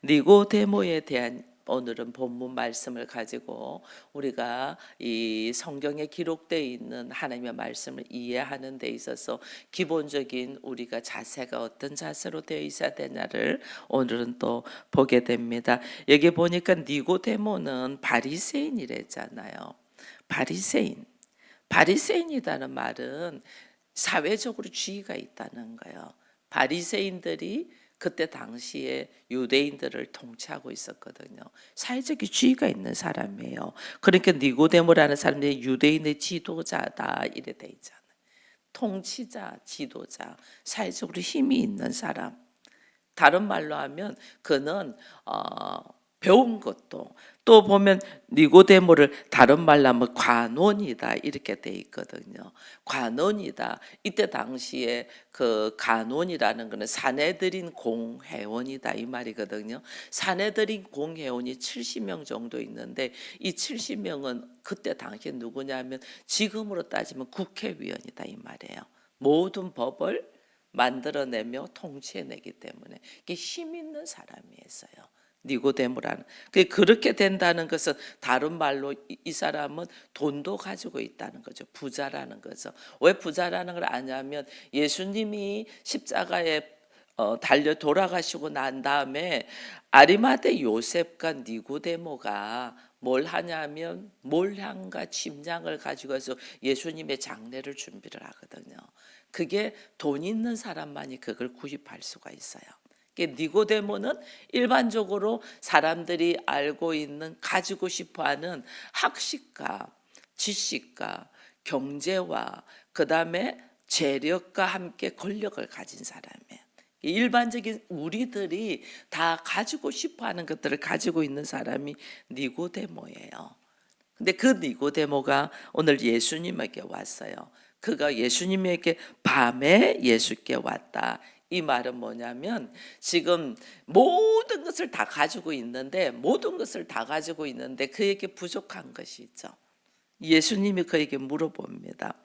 니고데모에 대한 오늘은 본문 말씀을 가지고 우리가 이 성경에 기록되어 있는 하나님의 말씀을 이해하는 데 있어서 기본적인 우리가 자세가 어떤 자세로 되어 있어야 되냐를 오늘은 또 보게 됩니다. 여기 보니까 니고데모는 바리새인이랬잖아요. 바리새인. 바리새인이라는 말은 사회적으로 지위가 있다는 거예요. 바리새인들이 그때 당시에 유대인들을 통치하고 있었거든요. 사회적인 지위가 있는 사람이에요. 그러니까 니고데모라는 사람이 유대인의 지도자다 이래 돼 있잖아요. 통치자, 지도자, 사회적으로 힘이 있는 사람. 다른 말로 하면 그는 배운 것도, 또 보면 니고데모를 다른 말로 하면 관원이다 이렇게 돼 있거든요. 관원이다. 이때 당시에 그 관원이라는 거는 사내들인 공회원이다 이 말이거든요. 사내들인 공회원이 70명 정도 있는데 이 70명은 그때 당시에 누구냐면 지금으로 따지면 국회의원이다 이 말이에요. 모든 법을 만들어내며 통치해내기 때문에 이게 힘 있는 사람이었어요. 니고데모라는. 그렇게 된다는 것은 다른 말로 이 사람은 돈도 가지고 있다는 거죠. 부자라는 거죠. 왜 부자라는 걸 아냐면 예수님이 십자가에 달려 돌아가시고 난 다음에 아리마대 요셉과 니고데모가 뭘 하냐면 몰향과 침향을 가지고 와서 예수님의 장례를 준비를 하거든요. 그게 돈 있는 사람만이 그걸 구입할 수가 있어요. 니고데모는 일반적으로 사람들이 알고 있는 가지고 싶어하는 학식과 지식과 경제와 그다음에 재력과 함께 권력을 가진 사람이에요. 일반적인 우리들이 다 가지고 싶어하는 것들을 가지고 있는 사람이 니고데모예요. 근데 그 니고데모가 오늘 예수님에게 왔어요. 그가 예수님에게 밤에 예수께 왔다. 이 말은 뭐냐면 지금 모든 것을 다 가지고 있는데 그에게 부족한 것이 있죠. 예수님이 그에게 물어봅니다.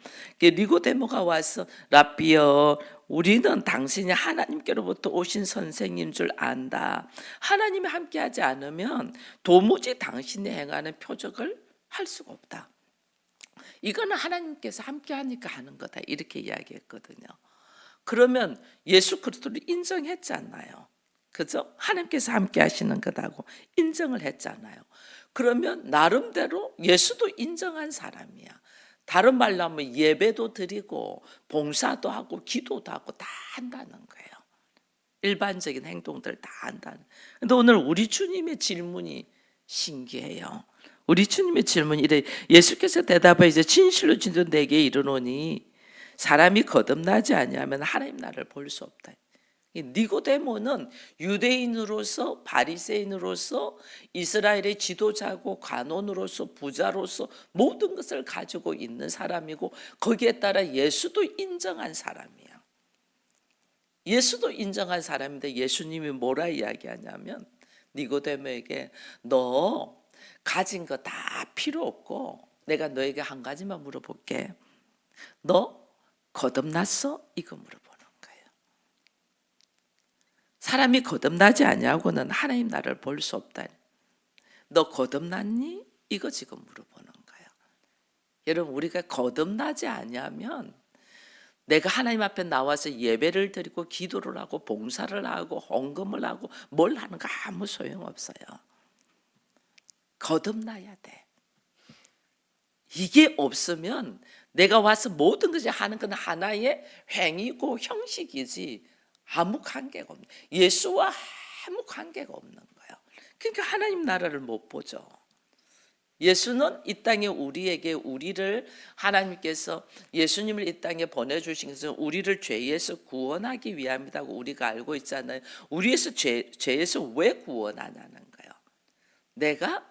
니고데모가 와서 라비여, 우리는 당신이 하나님께로부터 오신 선생님 줄 안다. 하나님이 함께하지 않으면 도무지 당신이 행하는 표적을 할 수가 없다. 이거는 하나님께서 함께하니까 하는 거다 이렇게 이야기했거든요. 그러면 예수 그리스도를 인정했잖아요. 그죠? 하나님께서 함께 하시는 거다고 인정을 했잖아요. 그러면 나름대로 예수도 인정한 사람이야. 다른 말로 하면 예배도 드리고 봉사도 하고 기도도 하고 다 한다는 거예요. 일반적인 행동들 다 한다는. 근데 오늘 우리 주님의 질문이 신기해요. 우리 주님의 질문이 이래. 예수께서 대답해 이제 진실로 진실로 내게 이르노니 사람이 거듭나지 아니하면 하나님 나라를 볼 수 없다. 니고데모는 유대인으로서 바리새인으로서 이스라엘의 지도자고 관원으로서 부자로서 모든 것을 가지고 있는 사람이고 거기에 따라 예수도 인정한 사람이야. 예수도 인정한 사람인데 예수님이 뭐라 이야기하냐면 니고데모에게 너 가진 거 다 필요 없고 내가 너에게 한 가지만 물어볼게. 너 거듭났어? 이거 물어보는 거예요. 사람이 거듭나지 아니하고는 하나님 나라를 볼 수 없다. 너 거듭났니? 이거 지금 물어보는 거예요. 여러분 우리가 거듭나지 아니하면 내가 하나님 앞에 나와서 예배를 드리고 기도를 하고 봉사를 하고 헌금을 하고 뭘 하는 거 아무 소용없어요. 거듭나야 돼. 이게 없으면 내가 와서 모든 것을 하는 건 하나의 행위고 형식이지 아무 관계가 없는, 예수와 아무 관계가 없는 거예요. 그러니까 하나님 나라를 못 보죠. 예수는 이 땅에 우리를 하나님께서 예수님을 이 땅에 보내주신 것은 우리를 죄에서 구원하기 위함이라고 우리가 알고 있잖아요. 우리에서 죄에서 왜 구원하냐는 거예요. 내가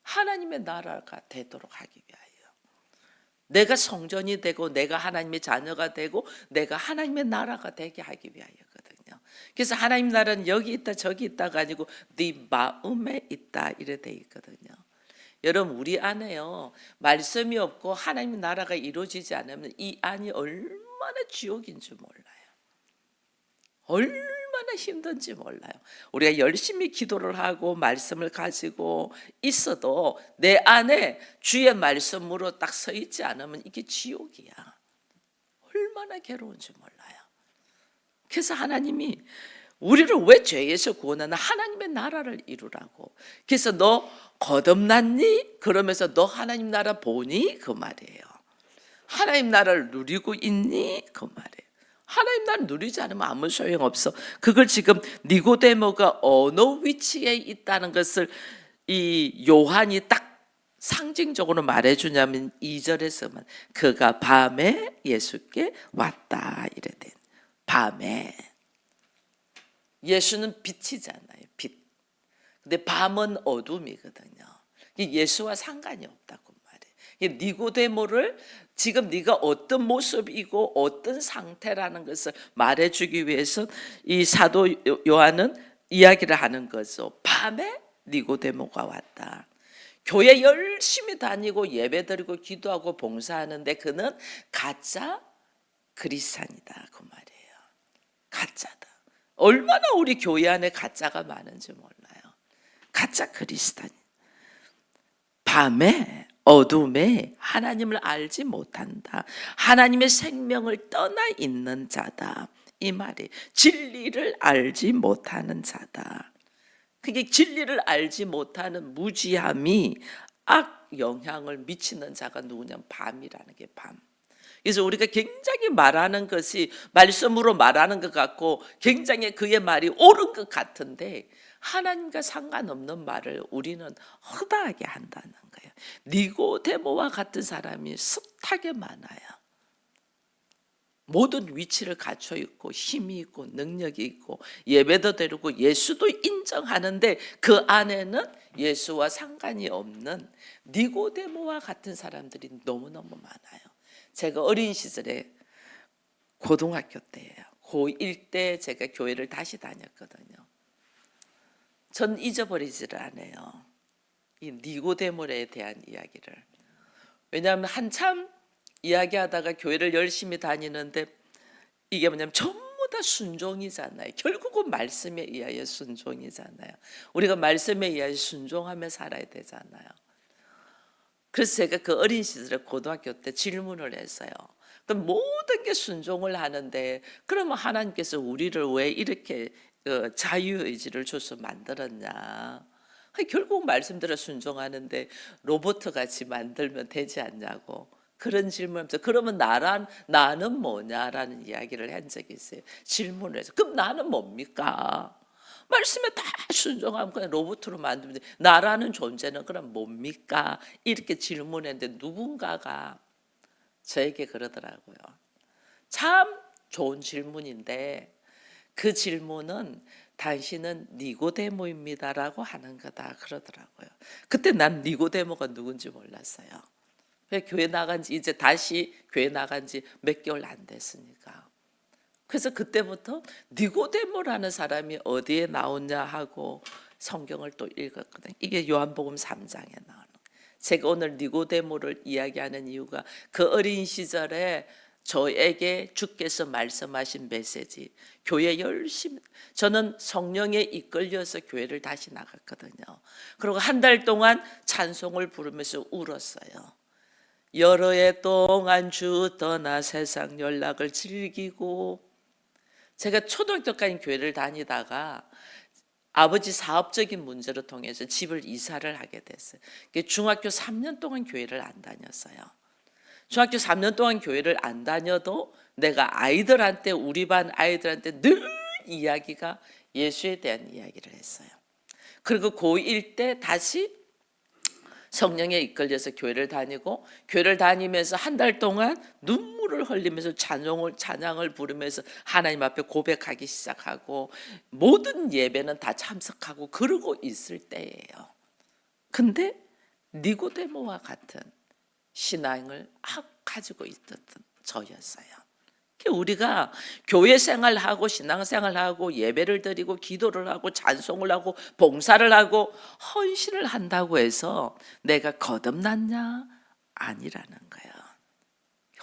하나님의 나라가 되도록 하기 위하여. 내가 성전이 되고 내가 하나님의 자녀가 되고 내가 하나님의 나라가 되게 하기 위하여거든요. 그래서 하나님 나라는 여기 있다 저기 있다가 아니고 네 마음에 있다 이래 돼 있거든요. 여러분 우리 안에요 말씀이 없고 하나님의 나라가 이루어지지 않으면 이 안이 얼마나 지옥인 줄 몰라요. 얼마나 얼마나 힘든지 몰라요. 우리가 열심히 기도를 하고 말씀을 가지고 있어도 내 안에 주의 말씀으로 딱 서 있지 않으면 이게 지옥이야. 얼마나 괴로운지 몰라요. 그래서 하나님이 우리를 왜 죄에서 구원하나? 하나님의 나라를 이루라고. 그래서 너 거듭났니? 그러면서 너 하나님 나라 보니? 그 말이에요. 하나님 나라를 누리고 있니? 그 말이에요. 하나님 나라를 누리지 않으면 아무 소용없어. 그걸 지금 니고데모가 어느 위치에 있다는 것을 이 요한이 딱 상징적으로 말해주냐면 2절에서만 그가 밤에 예수께 왔다 이래 된. 밤에. 예수는 빛이잖아요. 빛. 근데 밤은 어둠이거든요. 예수와 상관이 없다고 말해요. 니고데모를 지금 네가 어떤 모습이고 어떤 상태라는 것을 말해주기 위해서 이 사도 요한은 이야기를 하는 거죠. 밤에 니고데모가 왔다. 교회 열심히 다니고 예배드리고 기도하고 봉사하는데 그는 가짜 그리스도인이다 그 말이에요. 가짜다. 얼마나 우리 교회 안에 가짜가 많은지 몰라요. 가짜 그리스도인. 밤에 어둠에 하나님을 알지 못한다. 하나님의 생명을 떠나 있는 자다. 이 말이 진리를 알지 못하는 자다. 그게 진리를 알지 못하는 무지함이 악 영향을 미치는 자가 누구냐면 밤이라는 게 밤. 그래서 우리가 굉장히 말하는 것이 말씀으로 말하는 것 같고 굉장히 그의 말이 옳은 것 같은데 하나님과 상관없는 말을 우리는 허다하게 한다는 거예요. 니고데모와 같은 사람이 숱하게 많아요. 모든 위치를 갖춰 있고 힘이 있고 능력이 있고 예배도 드리고 예수도 인정하는데 그 안에는 예수와 상관이 없는 니고데모와 같은 사람들이 너무너무 많아요. 제가 어린 시절에 고등학교 때예요. 고1 때 제가 교회를 다시 다녔거든요. 전 잊어버리지를 않아요. 이 니고데모에 대한 이야기를. 왜냐하면 한참 이야기하다가 교회를 열심히 다니는데 이게 뭐냐면 전부 다 순종이잖아요. 결국은 말씀에 의하여 순종이잖아요. 우리가 말씀에 의하여 순종하며 살아야 되잖아요. 그래서 제가 그 어린 시절에 고등학교 때 질문을 했어요. 그럼 모든 게 순종을 하는데 그러면 하나님께서 우리를 왜 이렇게 자유의지를 줘서 만들었냐? 결국 말씀대로 순종하는데 로봇 같이 만들면 되지 않냐고 그런 질문하면서 그러면 나는 뭐냐라는 이야기를 한 적이 있어요. 질문을 해서 그럼 나는 뭡니까? 말씀에 다 순종하면 그냥 로봇으로 만들면 돼. 나라는 존재는 그럼 뭡니까? 이렇게 질문했는데 누군가가 저에게 그러더라고요. 참 좋은 질문인데 그 질문은 당신은 니고데모입니다라고 하는 거다 그러더라고요. 그때 난 니고데모가 누군지 몰랐어요. 교회 나간 지 이제 다시 교회 나간 지 몇 개월 안 됐으니까. 그래서 그때부터 니고데모라는 사람이 어디에 나오냐 하고 성경을 또 읽었거든요. 이게 요한복음 3장에 나오는 거예요. 제가 오늘 니고데모를 이야기하는 이유가 그 어린 시절에 저에게 주께서 말씀하신 메시지 교회 열심히 저는 성령에 이끌려서 교회를 다시 나갔거든요. 그리고 한 달 동안 찬송을 부르면서 울었어요. 여러 해 동안 주 떠나 세상 연락을 즐기고 제가 초등학교까지 교회를 다니다가 아버지 사업적인 문제로 통해서 집을 이사를 하게 됐어요. 중학교 3년 동안 교회를 안 다녔어요. 중학교 3년 동안 교회를 안 다녀도 내가 아이들한테 우리 반 아이들한테 늘 이야기가 예수에 대한 이야기를 했어요. 그리고 고1 때 다시 성령에 이끌려서 교회를 다니고 교회를 다니면서 한 달 동안 눈물을 흘리면서 찬양을 부르면서 하나님 앞에 고백하기 시작하고 모든 예배는 다 참석하고 그러고 있을 때예요. 근데 니고데모와 같은 신앙을 가지고 있었던 저였어요. 우리가 교회 생활하고 신앙생활하고 예배를 드리고 기도를 하고 찬송을 하고 봉사를 하고 헌신을 한다고 해서 내가 거듭났냐? 아니라는 거예요.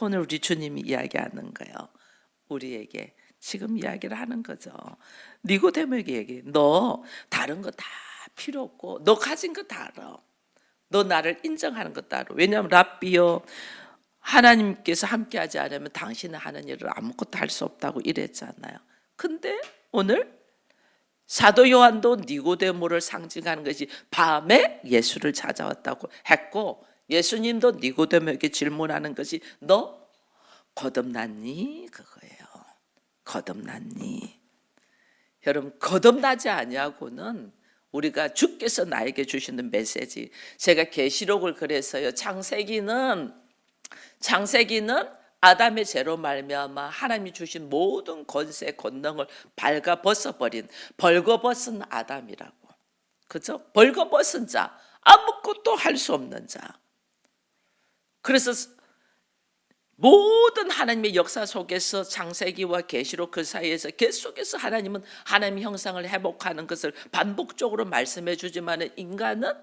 오늘 우리 주님이 이야기하는 거예요. 우리에게 지금 이야기를 하는 거죠. 니고데모에게 얘기해. 너 다른 거 다 필요 없고 너 가진 거 다 알아. 너 나를 인정하는 것도 알아. 왜냐하면 랍비여, 하나님께서 함께하지 않으면 당신은 하는 일을 아무것도 할 수 없다고 이랬잖아요. 근데 오늘 사도 요한도 니고데모를 상징하는 것이 밤에 예수를 찾아왔다고 했고, 예수님도 니고데모에게 질문하는 것이 너 거듭났니? 그거예요. 거듭났니? 여러분, 거듭나지 아니하고는 우리가 주께서 나에게 주시는 메시지, 제가 계시록을 그래서요, 창세기는 아담의 죄로 말미암아 하나님이 주신 모든 권세 권능을 발가 벗어버린, 벌거벗은 아담이라고. 그죠? 벌거벗은 자, 아무것도 할 수 없는 자. 그래서 모든 하나님의 역사 속에서 창세기와 계시록 그 사이에서 계속해서 하나님은 하나님의 형상을 회복하는 것을 반복적으로 말씀해 주지만 인간은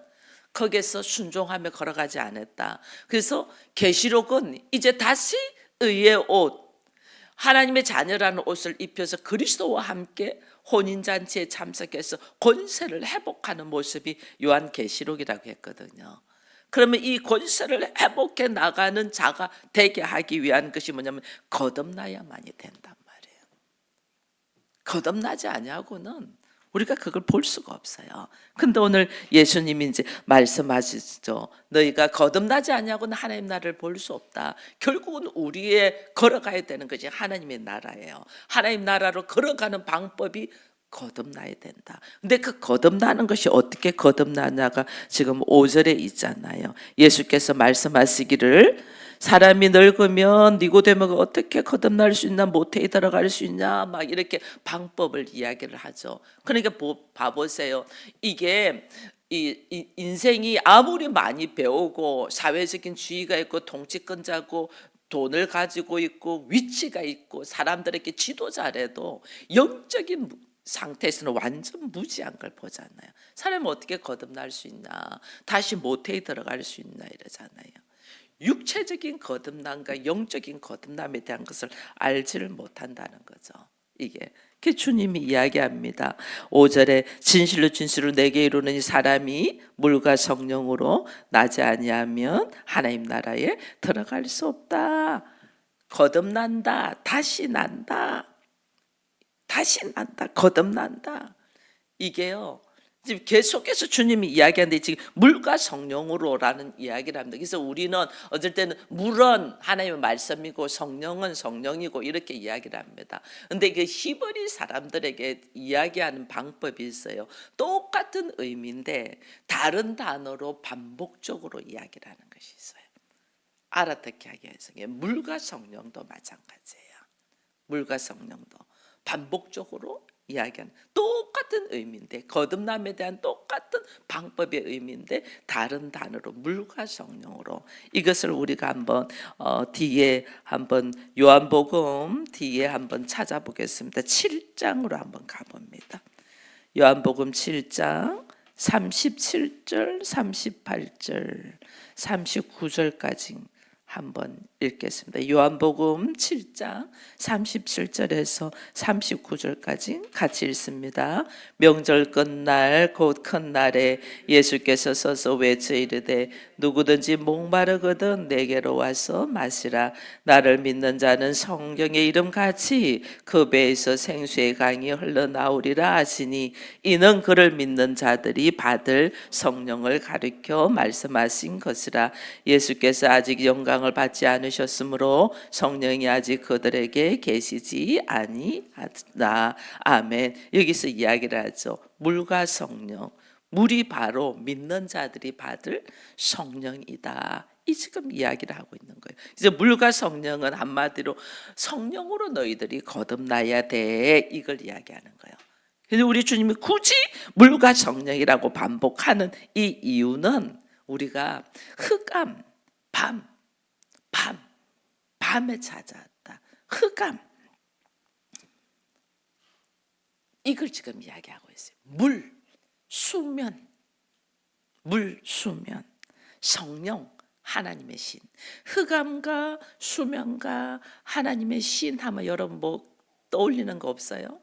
거기에서 순종하며 걸어가지 않았다. 그래서 계시록은 이제 다시 의의 옷, 하나님의 자녀라는 옷을 입혀서 그리스도와 함께 혼인잔치에 참석해서 권세를 회복하는 모습이 요한계시록이라고 했거든요. 그러면 이 권세를 회복해 나가는 자가 되게 하기 위한 것이 뭐냐면 거듭나야만이 된단 말이에요. 거듭나지 아니하고는 우리가 그걸 볼 수가 없어요. 근데 오늘 예수님이 이제 말씀하시죠. 너희가 거듭나지 아니하고는 하나님 나라를 볼 수 없다. 결국은 우리의 걸어가야 되는 것이 하나님의 나라예요. 하나님 나라로 걸어가는 방법이 거듭나야 된다. 근데 그 거듭나는 것이 어떻게 거듭나냐가 지금 5절에 있잖아요. 예수께서 말씀하시기를 사람이 늙으면 니고데모가 어떻게 거듭날 수 있나, 모태에 들어갈 수 있냐, 막 이렇게 방법을 이야기를 하죠. 그러니까 봐보세요. 이게 이 인생이 아무리 많이 배우고 사회적인 지위가 있고 통치권자고 돈을 가지고 있고 위치가 있고 사람들에게 지도자래도 영적인 상태에서는 완전 무지한 걸 보잖아요. 사람이 어떻게 거듭날 수 있나, 다시 모태에 들어갈 수 있나 이러잖아요. 육체적인 거듭남과 영적인 거듭남에 대한 것을 알지를 못한다는 거죠. 이게 그 주님이 이야기합니다. 5절에 진실로 진실로 내게 이르노니 사람이 물과 성령으로 나지 아니하면 하나님 나라에 들어갈 수 없다. 거듭난다. 다시 난다. 거듭난다. 이게요, 지금 계속해서 주님이 이야기하는데 지금 물과 성령으로라는 이야기를 합니다. 그래서 우리는 어쩔 때는 물은 하나님의 말씀이고 성령은 성령이고 이렇게 이야기를 합니다. 근데 그 히브리 사람들에게 이야기하는 방법이 있어요. 똑같은 의미인데 다른 단어로 반복적으로 이야기를 하는 것이 있어요. 알아듣게 하기 위해서. 물과 성령도 마찬가지예요. 물과 성령도 반복적으로 이야기하는 똑같은 의미인데, 거듭남에 대한 똑같은 방법의 의미인데 다른 단어로 물과 성령으로, 이것을 우리가 한번 뒤에 한번 요한복음 뒤에 한번 찾아보겠습니다. 7장으로 한번 가봅니다. 요한복음 7장 37절, 38절, 39절까지 한번 읽겠습니다. 요한복음 7장 37절에서 39절까지 같이 읽습니다. 명절 끝날 곧 큰 날에 예수께서 서서 외쳐 이르되 누구든지 목마르거든 내게로 와서 마시라. 나를 믿는 자는 성경의 이름같이 그 배에서 생수의 강이 흘러나오리라 하시니 이는 그를 믿는 자들이 받을 성령을 가리켜 말씀하신 것이라. 예수께서 아직 영광을 받지 않으셨으므로 성령이 아직 그들에게 계시지 아니하다. 아멘. 여기서 이야기를 하죠. 물과 성령. 물이 바로 믿는 자들이 받을 성령이다. 이 지금 이야기를 하고 있는 거예요. 이제 물과 성령은 한마디로 성령으로 너희들이 거듭나야 돼. 이걸 이야기하는 거예요. 근데 우리 주님이 굳이 물과 성령이라고 반복하는 이 이유는 우리가 흑암, 밤에 찾아왔다. 흑암. 이걸 지금 이야기하고 있어요. 수면, 성령, 하나님의 신. 흑암과 수면과 하나님의 신 하면 여러분 뭐 떠올리는 거 없어요?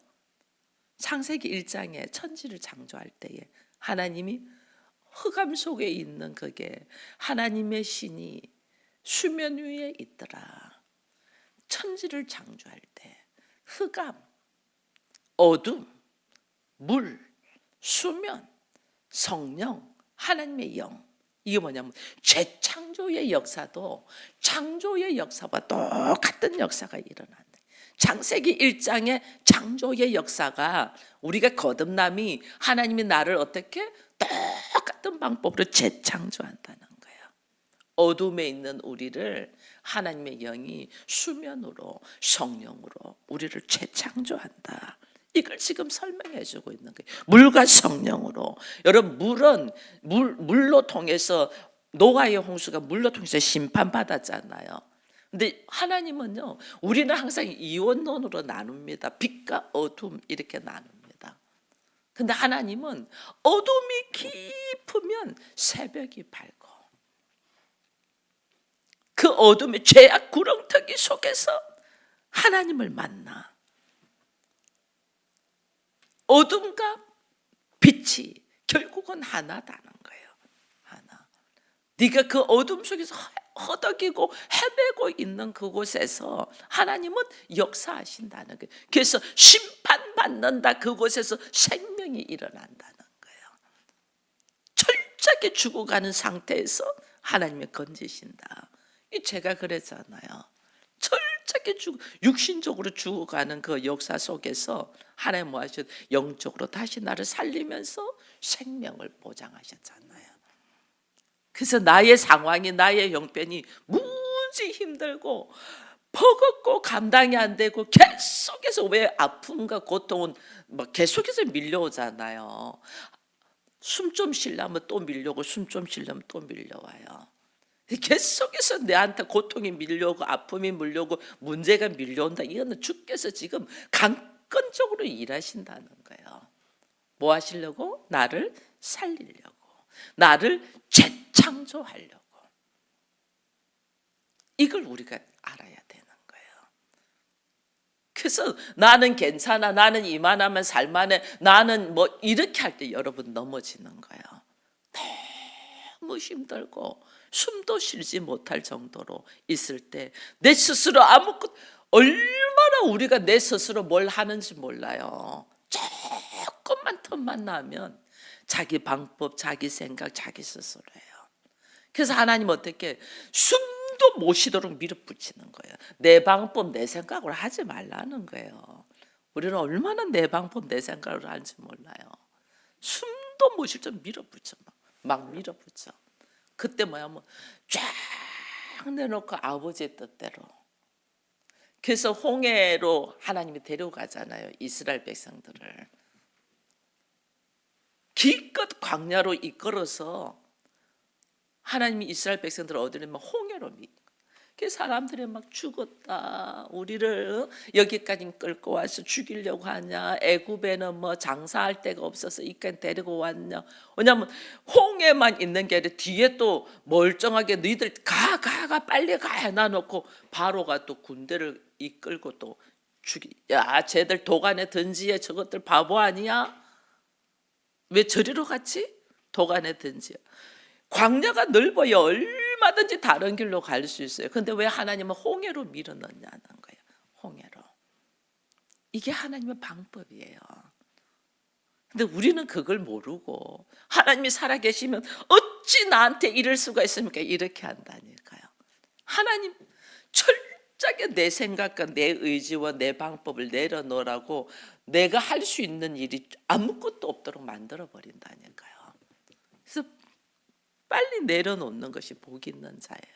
창세기 1장에 천지를 창조할 때에 하나님이 흑암 속에 있는 그게 하나님의 신이 수면 위에 있더라. 천지를 창조할 때 흑암, 어둠, 물, 수면, 성령, 하나님의 영, 이게 뭐냐면 재창조의 역사도 창조의 역사와 똑같은 역사가 일어난다. 창세기 1장의 창조의 역사가 우리가 거듭남이 하나님이 나를 어떻게 똑같은 방법으로 재창조한다는 거예요. 어둠에 있는 우리를 하나님의 영이 수면으로 성령으로 우리를 재창조한다. 이걸 지금 설명해 주고 있는 거예요. 물과 성령으로. 여러분 물은 물로 통해서 노아의 홍수가 물로 통해서 심판받았잖아요. 근데 하나님은요, 우리는 항상 이원론으로 나눕니다. 빛과 어둠 이렇게 나눕니다. 근데 하나님은 어둠이 깊으면 새벽이 밝고 그 어둠의 죄악 구렁텅이 속에서 하나님을 만나. 어둠과 빛이 결국은 하나다는 거예요. 하나. 네가 그 어둠 속에서 허덕이고 헤매고 있는 그곳에서 하나님은 역사하신다는 거예요. 그래서 심판받는다. 그곳에서 생명이 일어난다는 거예요. 철저하게 죽어가는 상태에서 하나님이 건지신다. 제가 그랬잖아요. 철저하게 육신적으로 죽어가는 그 역사 속에서 하나님 뭐 하셨? 영적으로 다시 나를 살리면서 생명을 보장하셨잖아요. 그래서 나의 상황이, 나의 형편이 무지 힘들고 버겁고 감당이 안 되고 계속해서, 왜 아픔과 고통은 막 계속해서 밀려오잖아요. 숨 좀 쉬려면 또 밀려오고 숨 좀 쉬려면 또 밀려와요. 계속해서 내한테 고통이 밀려오고 아픔이 밀려오고 문제가 밀려온다. 이거는 주께서 지금 강건적으로 일하신다는 거예요. 뭐 하시려고? 나를 살리려고, 나를 재창조하려고. 이걸 우리가 알아야 되는 거예요. 그래서 나는 괜찮아, 나는 이만하면 살만해, 나는 뭐 이렇게 할 때 여러분 넘어지는 거예요. 너무 힘들고 숨도 쉬지 못할 정도로 있을 때 내 스스로 아무것도, 얼마나 우리가 내 스스로 뭘 하는지 몰라요. 조금만 틈만 나면 자기 방법, 자기 생각, 자기 스스로예요. 그래서 하나님 어떻게 숨도 못 쉬도록 밀어붙이는 거예요. 내 방법, 내 생각으로 하지 말라는 거예요. 우리는 얼마나 내 방법, 내 생각으로 하는지 몰라요. 숨도 못 쉴 때 밀어붙여, 막 밀어붙여. 그때 뭐냐면 쫙 내놓고 아버지의 뜻대로. 그래서 홍해로 하나님이 데려가잖아요, 이스라엘 백성들을. 기껏 광야로 이끌어서 하나님이 이스라엘 백성들을 어디로 홍해로 그래서 사람들이 막 죽었다, 우리를 여기까지 끌고 와서 죽이려고 하냐, 애굽에는 뭐 장사할 데가 없어서 이까지 데리고 왔냐. 왜냐하면 홍해만 있는 게 아니라 뒤에 또 멀쩡하게 너희들 가 빨리 가 해놔놓고 바로가 또 군대를 이끌고 또 야 쟤들 도간에 던지에, 저것들 바보 아니야? 왜 저리로 갔지? 도간에 던지에. 광야가 넓어요. 얼마든지 다른 길로 갈 수 있어요. 근데 왜 하나님은 홍해로 밀어넣냐는 거예요. 홍해로. 이게 하나님의 방법이에요. 근데 우리는 그걸 모르고 하나님이 살아계시면 어찌 나한테 이럴 수가 있습니까? 이렇게 한다니까요. 하나님 철저하게 내 생각과 내 의지와 내 방법을 내려놓으라고 내가 할 수 있는 일이 아무것도 없도록 만들어버린다니까요. 그래서 빨리 내려놓는 것이 복 있는 자예요.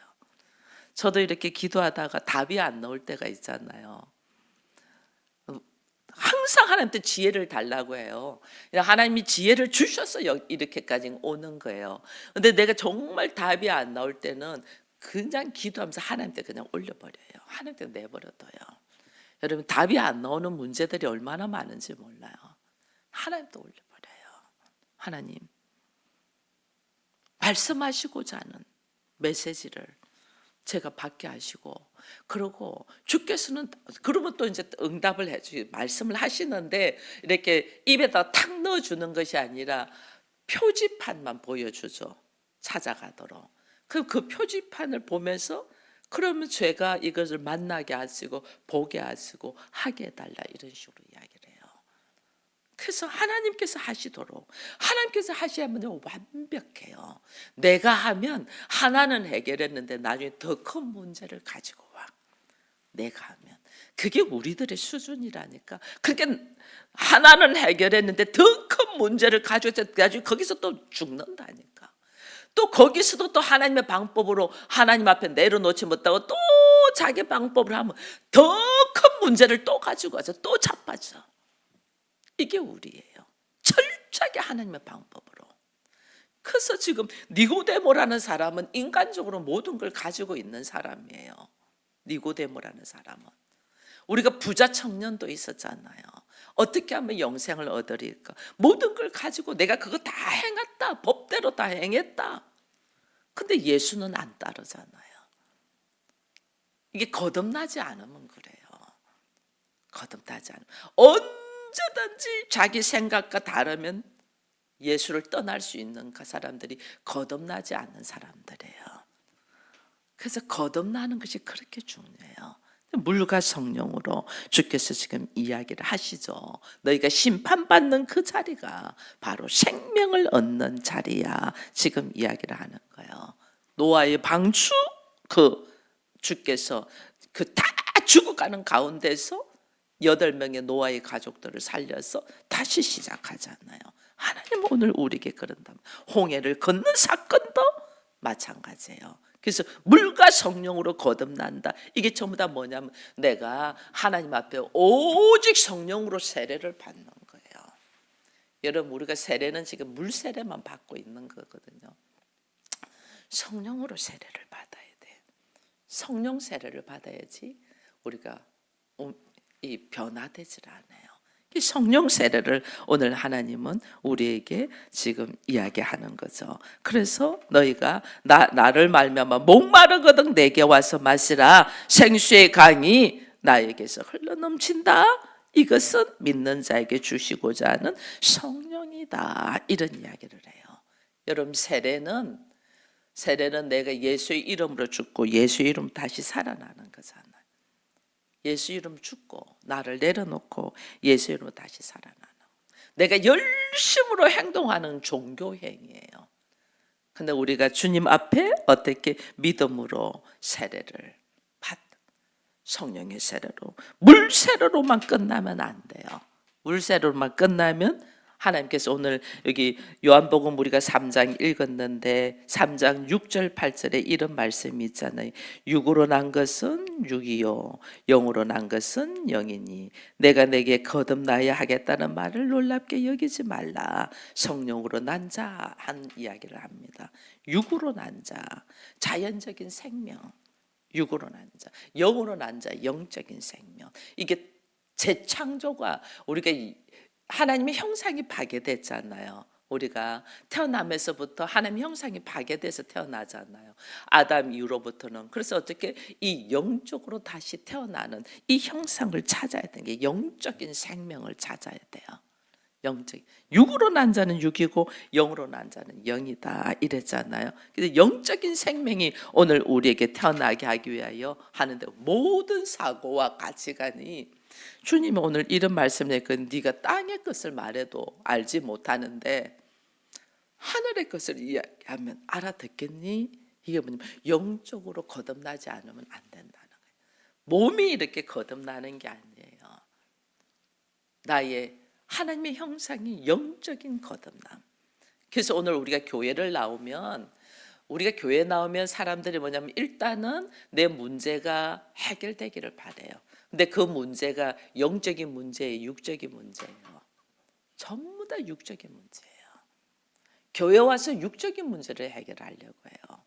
저도 이렇게 기도하다가 답이 안 나올 때가 있잖아요. 항상 하나님한테 지혜를 달라고 해요. 하나님이 지혜를 주셔서 이렇게까지 오는 거예요. 근데 내가 정말 답이 안 나올 때는 그냥 기도하면서 하나님한테 그냥 올려버려요. 하나님한테 내버려둬요. 여러분, 답이 안 나오는 문제들이 얼마나 많은지 몰라요. 하나님한테 올려버려요. 하나님, 말씀하시고자 하는 메시지를 제가 받게 하시고, 그러고 주께서는 그러면 또 이제 응답을 해주 말씀을 하시는데 이렇게 입에다 탁 넣어주는 것이 아니라 표지판만 보여주죠. 찾아가도록. 그럼 그 표지판을 보면서 그러면 제가 이것을 만나게 하시고 보게 하시고 하게 해달라, 이런 식으로 이야기를 해요. 그래서 하나님께서 하시도록, 하나님께서 하시면 완벽해요. 내가 하면 하나는 해결했는데 나중에 더 큰 문제를 가지고 와. 내가 하면 그게 우리들의 수준이라니까. 그러니까 하나는 해결했는데 더 큰 문제를 가지고 나중에 거기서 또 죽는다니까. 또 거기서도 또 하나님의 방법으로 하나님 앞에 내려놓지 못하고 또 자기 방법을 하면 더 큰 문제를 또 가지고 와서 또 자빠져. 이게 우리예요. 철저하게 하나님의 방법으로. 그래서 지금 니고데모라는 사람은 인간적으로 모든 걸 가지고 있는 사람이에요. 니고데모라는 사람은. 우리가 부자 청년도 있었잖아요. 어떻게 하면 영생을 얻으릴까? 모든 걸 가지고 내가 그거 다 행했다. 법대로 다 행했다. 근데 예수는 안 따르잖아요. 이게 거듭나지 않으면 그래요. 거듭나지 않으면 언제든지 자기 생각과 다르면 예수를 떠날 수 있는 그 사람들이 거듭나지 않는 사람들이에요. 그래서 거듭나는 것이 그렇게 중요해요. 물과 성령으로 주께서 지금 이야기를 하시죠. 너희가 심판받는 그 자리가 바로 생명을 얻는 자리야. 지금 이야기를 하는 거예요. 노아의 방주, 그 주께서 그 다 죽어가는 가운데서 8명의 노아의 가족들을 살려서 다시 시작하잖아요. 하나님은 오늘 우리에게 그런다면 홍해를 걷는 사건도 마찬가지예요. 그래서 물과 성령으로 거듭난다. 이게 전부 다 뭐냐면 내가 하나님 앞에 오직 성령으로 세례를 받는 거예요. 여러분, 우리가 세례는 지금 물 세례만 받고 있는 거거든요. 성령으로 세례를 받아야 돼. 성령 세례를 받아야지 우리가 이 변화되질 않아요. 이 성령 세례를 오늘 하나님은 우리에게 지금 이야기하는 거죠. 그래서 너희가 나를 말미암아 목마르거든 내게 와서 마시라. 생수의 강이 나에게서 흘러넘친다. 이것은 믿는 자에게 주시고자 하는 성령이다. 이런 이야기를 해요. 여러분, 세례는 내가 예수의 이름으로 죽고 예수의 이름 다시 살아나는 거잖아요. 예수 이름 죽고 나를 내려놓고 예수 이름으로 다시 살아나는, 내가 열심으로 행동하는 종교 행위예요. 근데 우리가 주님 앞에 어떻게 믿음으로 세례를 성령의 세례로, 물 세례로만 끝나면 안 돼요. 물 세례로만 끝나면 하나님께서 오늘 여기 요한복음 우리가 3장 읽었는데 3장 6절 8절에 이런 말씀이 있잖아요. 육으로 난 것은 육이요 영으로 난 것은 영이니 내가 내게 거듭나야 하겠다는 말을 놀랍게 여기지 말라. 성령으로 난 자 한 이야기를 합니다. 육으로 난 자, 자연적인 생명. 육으로 난 자, 영으로 난 자, 영적인 생명. 이게 재창조가, 우리가 하나님의 형상이 파괴됐잖아요. 우리가 태어나면서부터 하나님 형상이 파괴돼서 태어나잖아요. 아담 이후로부터는. 그래서 어떻게 이 영적으로 다시 태어나는 이 형상을 찾아야 되는 게 영적인 생명을 찾아야 돼요. 영적, 육으로 난 자는 육이고 영으로 난 자는 영이다 이랬잖아요. 그래서 영적인 생명이 오늘 우리에게 태어나게 하기 위하여 하는데 모든 사고와 가치관이, 주님이 오늘 이런 말씀을 했거든요. 네가 땅의 것을 말해도 알지 못하는데 하늘의 것을 이야기하면 알아듣겠니? 이게 뭐냐면 영적으로 거듭나지 않으면 안 된다는 거예요. 몸이 이렇게 거듭나는 게 아니에요. 나의 하나님의 형상이 영적인 거듭남. 그래서 오늘 우리가 교회를 나오면, 우리가 교회 나오면 사람들이 뭐냐면 일단은 내 문제가 해결되기를 바라요. 근데 그 문제가 영적인 문제예요, 육적인 문제예요? 전부 다 육적인 문제예요. 교회 와서 육적인 문제를 해결하려고 해요.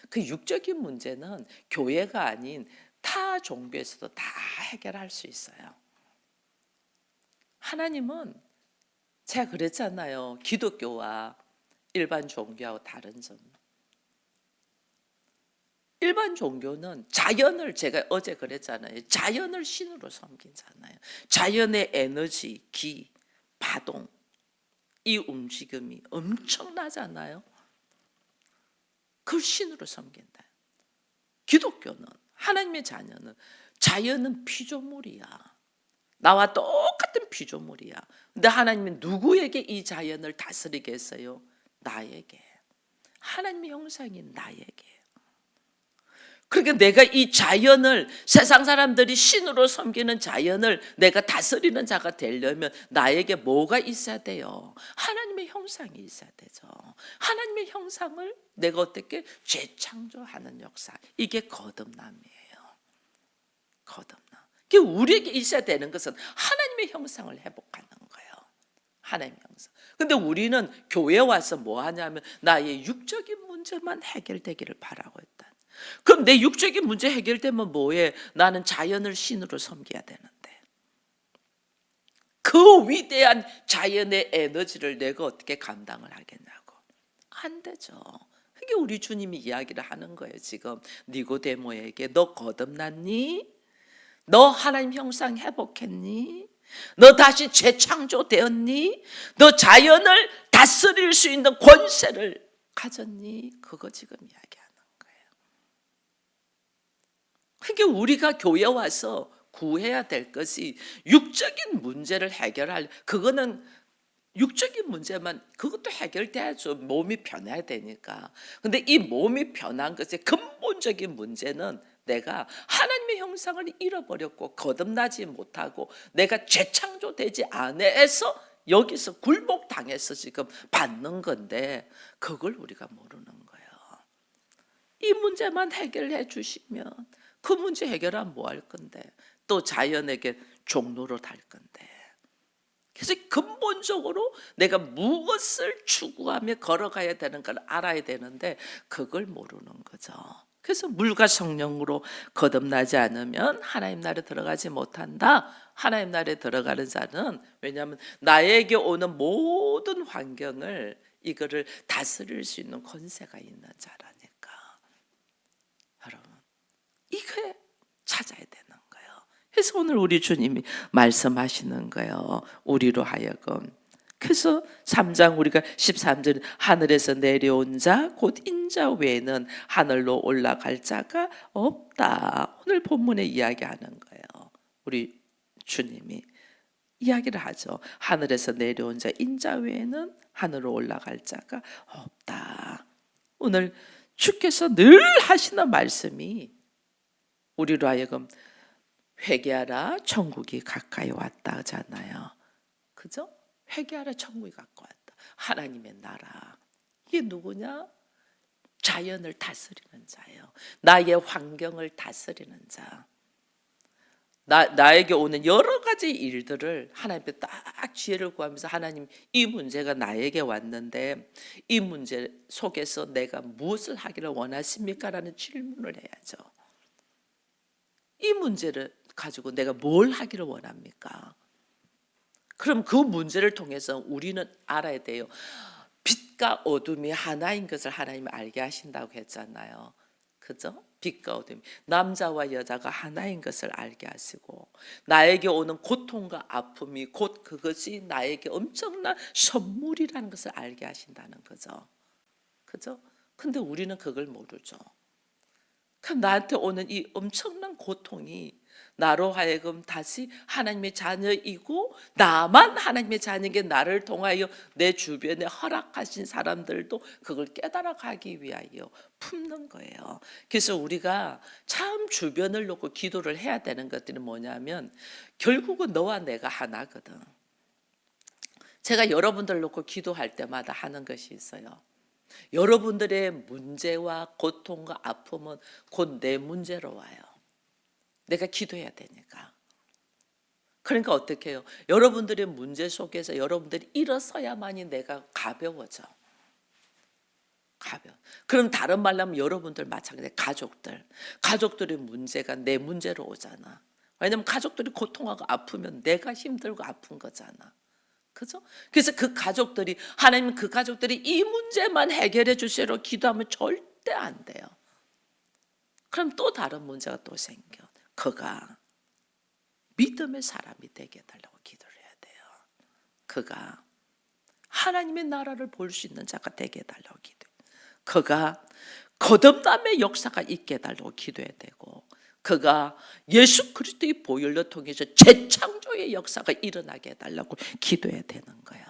그 육적인 문제는 교회가 아닌 타 종교에서도 다 해결할 수 있어요. 하나님은, 제가 그랬잖아요. 기독교와 일반 종교하고 다른 점. 일반 종교는 자연을, 제가 어제 그랬잖아요. 자연을 신으로 섬기잖아요. 자연의 에너지, 기, 파동, 이 움직임이 엄청나잖아요. 그걸 신으로 섬긴다. 기독교는, 하나님의 자녀는, 자연은 피조물이야. 나와 똑같은 피조물이야. 근데 하나님은 누구에게 이 자연을 다스리게 했어요? 나에게. 하나님의 형상인 나에게. 그러니까 내가 이 자연을, 세상 사람들이 신으로 섬기는 자연을 내가 다스리는 자가 되려면 나에게 뭐가 있어야 돼요? 하나님의 형상이 있어야 되죠. 하나님의 형상을 내가 어떻게 재창조하는 역사, 이게 거듭남이에요. 거듭남. 우리에게 있어야 되는 것은 하나님의 형상을 회복하는 거예요. 하나님의 형상. 근데 우리는 교회에 와서 뭐 하냐면 나의 육적인 문제만 해결되기를 바라고 있다. 그럼 내 육적인 문제 해결되면 뭐해? 나는 자연을 신으로 섬겨야 되는데 그 위대한 자연의 에너지를 내가 어떻게 감당을 하겠냐고. 안 되죠. 그게 우리 주님이 이야기를 하는 거예요. 지금 니고데모에게 너 거듭났니? 너 하나님 형상 회복했니? 너 다시 재창조되었니? 너 자연을 다스릴 수 있는 권세를 가졌니? 그거 지금 이야기하는 거예요. 그러니까 우리가 교회 와서 구해야 될 것이 육적인 문제를 해결할, 그거는 육적인 문제만, 그것도 해결돼야죠. 몸이 변해야 되니까. 근데 이 몸이 변한 것의 근본적인 문제는 내가 하나님의 형상을 잃어버렸고 거듭나지 못하고 내가 재창조되지 않아서 여기서 굴복당해서 지금 받는 건데 그걸 우리가 모르는 거예요. 이 문제만 해결해 주시면 그 문제 해결하면 뭐 할 건데, 또 자연에게 종로로 달 건데. 그래서 근본적으로 내가 무엇을 추구하며 걸어가야 되는 걸 알아야 되는데 그걸 모르는 거죠. 그래서 물과 성령으로 거듭나지 않으면 하나님 나라에 들어가지 못한다. 하나님 나라에 들어가는 자는, 왜냐하면 나에게 오는 모든 환경을 이거를 다스릴 수 있는 권세가 있는 자라니까. 여러분, 이거에 찾아야 되는 거예요. 그래서 오늘 우리 주님이 말씀하시는 거예요. 우리로 하여금. 그래서 3장 우리가 13절, 하늘에서 내려온 자 곧 인자 외에는 하늘로 올라갈 자가 없다. 오늘 본문에 이야기하는 거예요. 우리 주님이 이야기를 하죠. 하늘에서 내려온 자 인자 외에는 하늘로 올라갈 자가 없다. 오늘 주께서 늘 하시는 말씀이 우리로 하여금 회개하라, 천국이 가까이 왔다 하잖아요. 그죠? 회개하라, 천국이 가까이 왔다. 하나님의 나라. 이게 누구냐? 자연을 다스리는 자예요. 나의 환경을 다스리는 자. 나에게 오는 여러 가지 일들을 하나님께 딱 지혜를 구하면서, 하나님, 이 문제가 나에게 왔는데 이 문제 속에서 내가 무엇을 하기를 원하십니까? 라는 질문을 해야죠. 이 문제를 가지고 내가 뭘 하기를 원합니까? 그럼 그 문제를 통해서 우리는 알아야 돼요. 빛과 어둠이 하나인 것을 하나님이 알게 하신다고 했잖아요. 그죠? 빛과 어둠, 남자와 여자가 하나인 것을 알게 하시고, 나에게 오는 고통과 아픔이 곧 그것이 나에게 엄청난 선물이라는 것을 알게 하신다는 거죠. 그죠? 근데 우리는 그걸 모르죠. 그럼 나한테 오는 이 엄청난 고통이 나로 하여금 다시 하나님의 자녀이고, 나만 하나님의 자녀인 게 나를 통하여 내 주변에 허락하신 사람들도 그걸 깨달아 가기 위하여 품는 거예요. 그래서 우리가 참 주변을 놓고 기도를 해야 되는 것들이 뭐냐면, 결국은 너와 내가 하나거든. 제가 여러분들 놓고 기도할 때마다 하는 것이 있어요. 여러분들의 문제와 고통과 아픔은 곧 내 문제로 와요. 내가 기도해야 되니까. 그러니까 어떻게 해요? 여러분들의 문제 속에서 여러분들이 일어서야만이 내가 가벼워져. 그럼 다른 말로 하면 여러분들 마찬가지예요. 가족들의 문제가 내 문제로 오잖아. 왜냐면 가족들이 고통하고 아프면 내가 힘들고 아픈 거잖아. 그죠? 그래서 그 가족들이, 하나님은 그 가족들이 이 문제만 해결해 주시라고 기도하면 절대 안 돼요. 그럼 또 다른 문제가 또 생겨. 그가 믿음의 사람이 되게 해달라고 기도를 해야 돼요. 그가 하나님의 나라를 볼 수 있는 자가 되게 해달라고 기도해요. 그가 거듭남의 역사가 있게 해달라고 기도해야 되고, 그가 예수 그리스도의 보혈로 통해서 재창조의 역사가 일어나게 해달라고 기도해야 되는 거예요.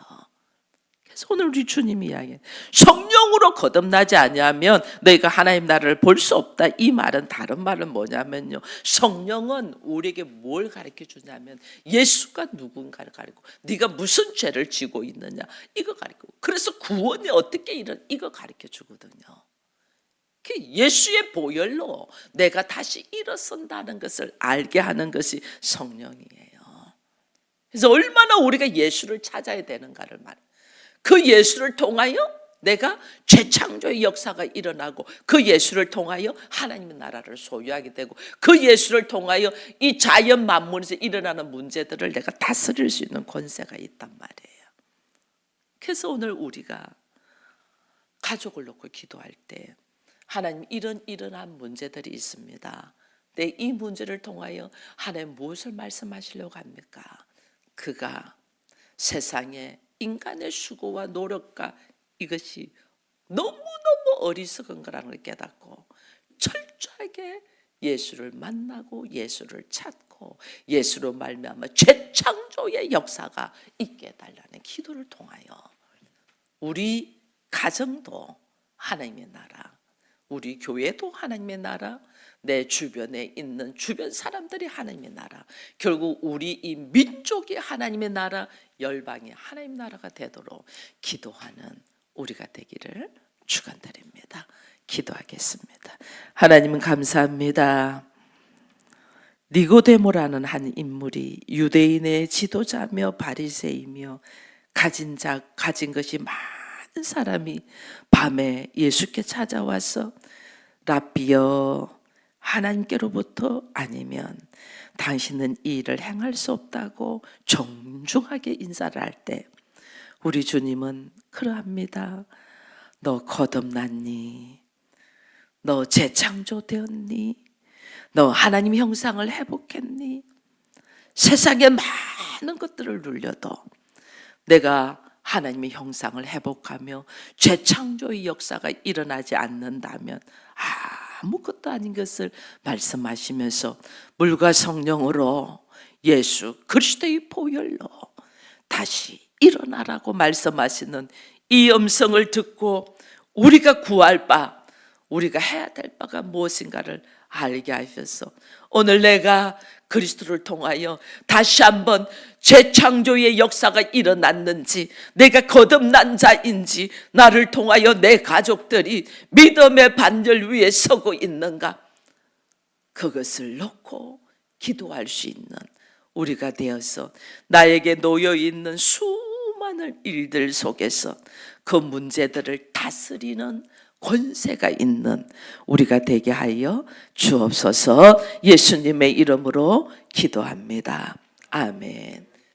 그래서 오늘 우리 주님이 이야기해, 성령으로 거듭나지 아니하면 너희가 하나님 나라를 볼 수 없다. 이 말은, 다른 말은 뭐냐면요, 성령은 우리에게 뭘 가르쳐 주냐면 예수가 누군가를 가르치고, 네가 무슨 죄를 지고 있느냐 이거 가르치고, 그래서 구원이 어떻게 이거 가르쳐 주거든요. 예수의 보혈로 내가 다시 일어선다는 것을 알게 하는 것이 성령이에요. 그래서 얼마나 우리가 예수를 찾아야 되는가를 말해요. 그 예수를 통하여 내가 재창조의 역사가 일어나고, 그 예수를 통하여 하나님의 나라를 소유하게 되고, 그 예수를 통하여 이 자연 만물에서 일어나는 문제들을 내가 다스릴 수 있는 권세가 있단 말이에요. 그래서 오늘 우리가 가족을 놓고 기도할 때, 하나님 이런 일어난 문제들이 있습니다. 내 이 문제를 통하여 하나님 무엇을 말씀하시려고 합니까? 그가 세상에 인간의 수고와 노력과 이것이 너무너무 어리석은 거라는 걸 깨닫고 철저하게 예수를 만나고 예수를 찾고 예수로 말미암아 재창조의 역사가 있게 해달라는 기도를 통하여 우리 가정도 하나님의 나라, 우리 교회도 하나님의 나라, 내 주변에 있는 주변 사람들이 하나님의 나라, 결국 우리 이 민족이 하나님의 나라, 열방이 하나님의 나라가 되도록 기도하는 우리가 되기를 축원드립니다. 기도하겠습니다. 하나님은 감사합니다. 니고데모라는 한 인물이 유대인의 지도자며 바리새이며 가진 것이 많은 사람이 밤에 예수께 찾아와서 라비여, 하나님께로부터 아니면 당신은 이 일을 행할 수 없다고 정중하게 인사를 할 때 우리 주님은 그러합니다. 너 거듭났니? 너 재창조되었니? 너 하나님 형상을 회복했니? 세상에 많은 것들을 눌려도 내가 하나님의 형상을 회복하며 재창조의 역사가 일어나지 않는다면 아무것도 아닌 것을 말씀하시면서 물과 성령으로 예수 그리스도의 보혈로 다시 일어나라고 말씀하시는 이 음성을 듣고 우리가 구할 바, 우리가 해야 될 바가 무엇인가를 알게 하셔서 오늘 내가 그리스도를 통하여 다시 한번 재창조의 역사가 일어났는지, 내가 거듭난 자인지, 나를 통하여 내 가족들이 믿음의 반열 위에 서고 있는가, 그것을 놓고 기도할 수 있는 우리가 되어서 나에게 놓여있는 수많은 일들 속에서 그 문제들을 다스리는 권세가 있는 우리가 되게 하여 주옵소서. 예수님의 이름으로 기도합니다. 아멘.